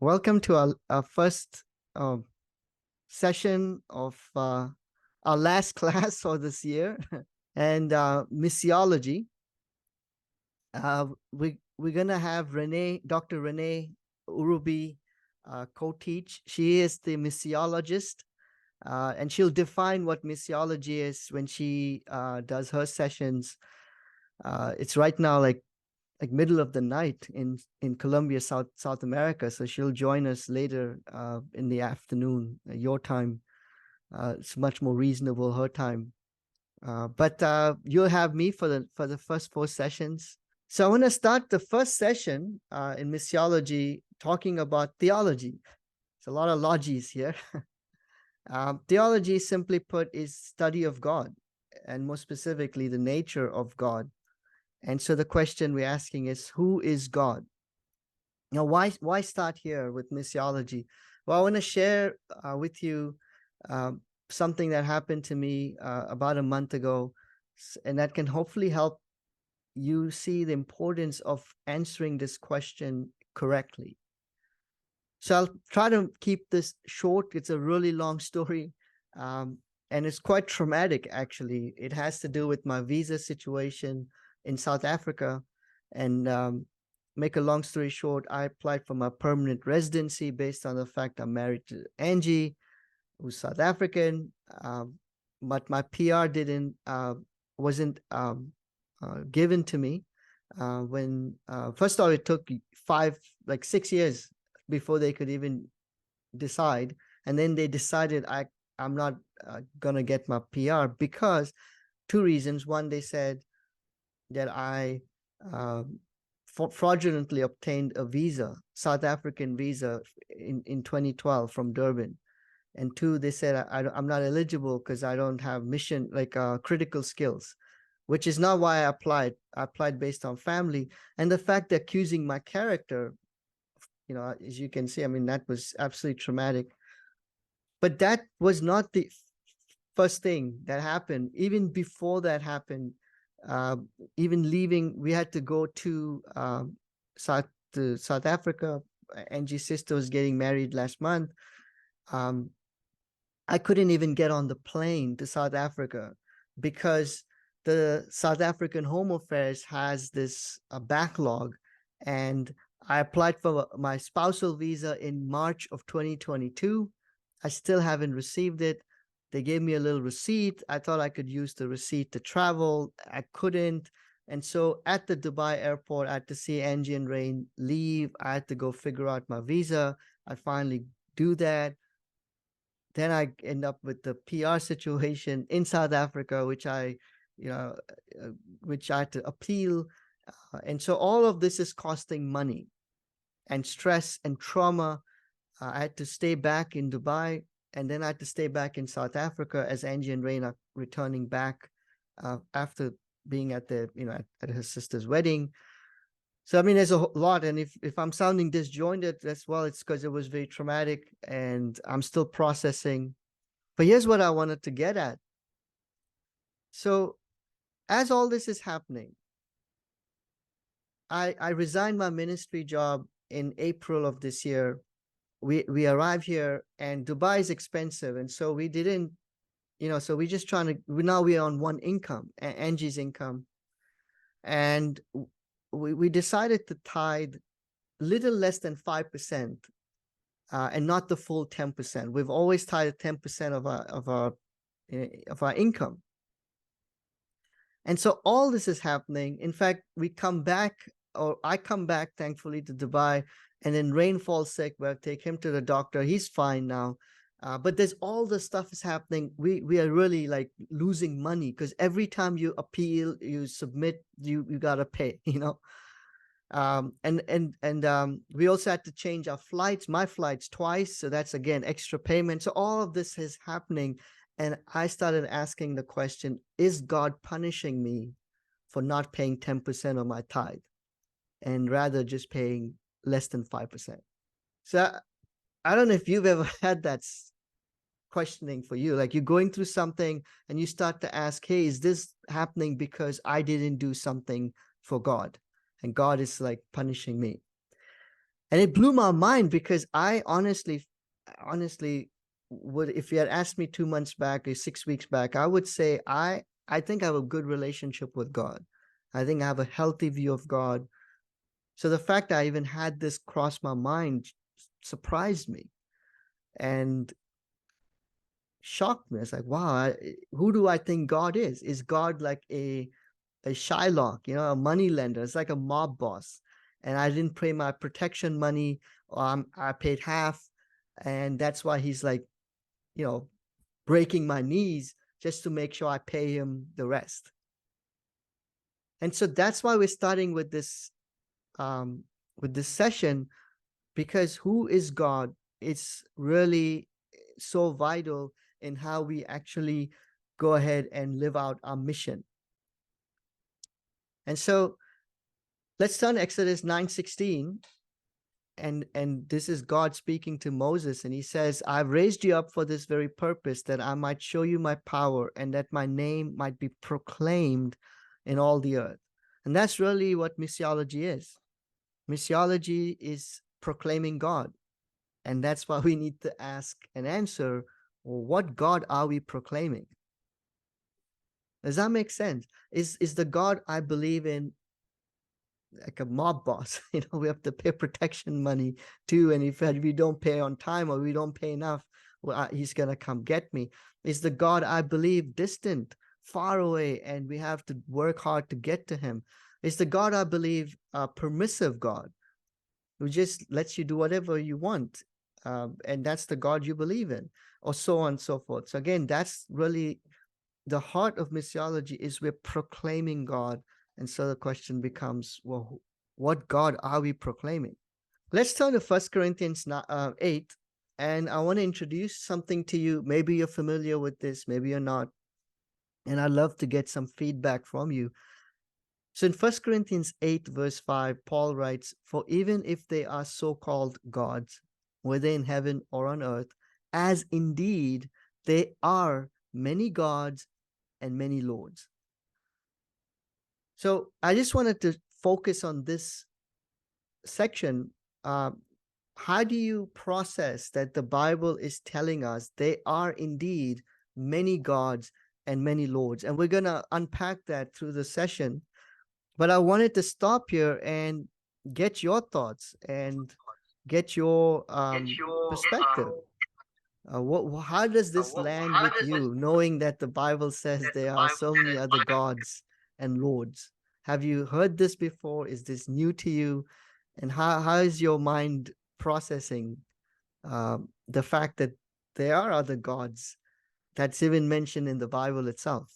Welcome to our first session of our last class for this year, and missiology. We're gonna have Dr. Renee Urubi, co-teach. She is the missiologist, and she'll define what missiology is when she does her sessions. It's right now like middle of the night in Colombia, South America. So she'll join us later in the afternoon, your time. It's much more reasonable her time. But you'll have me for the first 4 sessions. So I want to start the first session in missiology talking about theology. It's a lot of logies here. Theology, simply put, is study of God, and more specifically, the nature of God. And so the question we're asking is, who is God? Now, why start here with missiology? Well, I want to share with you something that happened to me about a month ago, and that can hopefully help you see the importance of answering this question correctly. So I'll try to keep this short. It's a really long story, and it's quite traumatic, actually. It has to do with my visa situation in South Africa. And make a long story short, I applied for my permanent residency based on the fact I'm married to Angie, who's South African, but my PR wasn't given to me when first of all, it took 6 years before they could even decide, and then they decided I'm not gonna get my PR because 2 reasons. One, they said that I fraudulently obtained a visa, South African visa, in 2012 from Durban. And 2, they said I'm not eligible because I don't have mission, critical skills, which is not why I applied. I applied based on family. And the fact they're accusing my character, as you can see, I mean, that was absolutely traumatic. But that was not the first thing that happened. Even before that happened, even leaving, we had to go to South Africa. Angie's sister was getting married last month. I couldn't even get on the plane to South Africa because the South African Home Affairs has this backlog, and I applied for my spousal visa in March of 2022. I still haven't received it. They gave me a little receipt. I thought I could use the receipt to travel. I couldn't. And so at the Dubai airport, I had to see Angie and Rain leave. I had to go figure out my visa. I finally do that. Then I end up with the PR situation in South Africa, which I had to appeal. And so all of this is costing money and stress and trauma. I had to stay back in Dubai, and then I had to stay back in South Africa as Angie and Rain are returning back after being at at her sister's wedding. So, I mean, there's a lot. And if I'm sounding disjointed, as well, it's because it was very traumatic and I'm still processing. But here's what I wanted to get at. So as all this is happening, I resigned my ministry job in April of this year. We arrived here, and Dubai is expensive. And so we didn't, so we just now we're on one income, Angie's income. And we decided to tithe little less than 5%, and not the full 10%. We've always tithed 10% of our income. And so all this is happening. In fact, I come back, thankfully, to Dubai, and then Rain falls sick. We'll take him to the doctor. He's fine now. But there's all the stuff is happening. We are really like losing money because every time you appeal, you submit, you gotta pay, and we also had to change our flights, my flights twice. So that's again extra payment. So all of this is happening. And I started asking the question, is God punishing me for not paying 10% of my tithe and rather just paying less than 5%? So I don't know if you've ever had that questioning for you. Like, you're going through something and you start to ask, hey, is this happening because I didn't do something for God? And God is like punishing me. And it blew my mind because I honestly would, if you had asked me 2 months back or 6 weeks back, I would say I think I have a good relationship with God. I think I have a healthy view of God. So the fact that I even had this cross my mind surprised me and shocked me. It's like, wow, who do I think God is? Is God like a Shylock, a money lender? It's like a mob boss. And I didn't pay my protection money, or I paid half. And that's why he's like, breaking my knees just to make sure I pay him the rest. And so that's why we're starting with this session, because who is God? It's really so vital in how we actually go ahead and live out our mission. And so let's turn to Exodus 9:16. And this is God speaking to Moses, and he says, I've raised you up for this very purpose, that I might show you my power and that my name might be proclaimed in all the earth. And that's really what missiology is. Missiology is proclaiming God. And that's why we need to ask and answer, well, what God are we proclaiming? Does that make sense? Is the God I believe in like a mob boss? We have to pay protection money too. And if we don't pay on time or we don't pay enough, well, he's going to come get me. Is the God I believe distant, far away, and we have to work hard to get to him? Is the God I believe a permissive God who just lets you do whatever you want? And that's the God you believe in, or so on and so forth. So again, that's really the heart of missiology, is we're proclaiming God. And so the question becomes, well, what God are we proclaiming? Let's turn to 1 Corinthians 8. And I want to introduce something to you. Maybe you're familiar with this, maybe you're not. And I'd love to get some feedback from you. So in 1 Corinthians 8, verse 5, Paul writes, for even if they are so-called gods, whether in heaven or on earth, as indeed they are many gods and many lords. So I just wanted to focus on this section. How do you process that the Bible is telling us they are indeed many gods and many lords? And we're going to unpack that through the session. But I wanted to stop here and get your thoughts and get your perspective. How does this land with you, knowing that the Bible says there are so many other gods and lords? Have you heard this before? Is this new to you? And how is your mind processing the fact that there are other gods that's even mentioned in the Bible itself?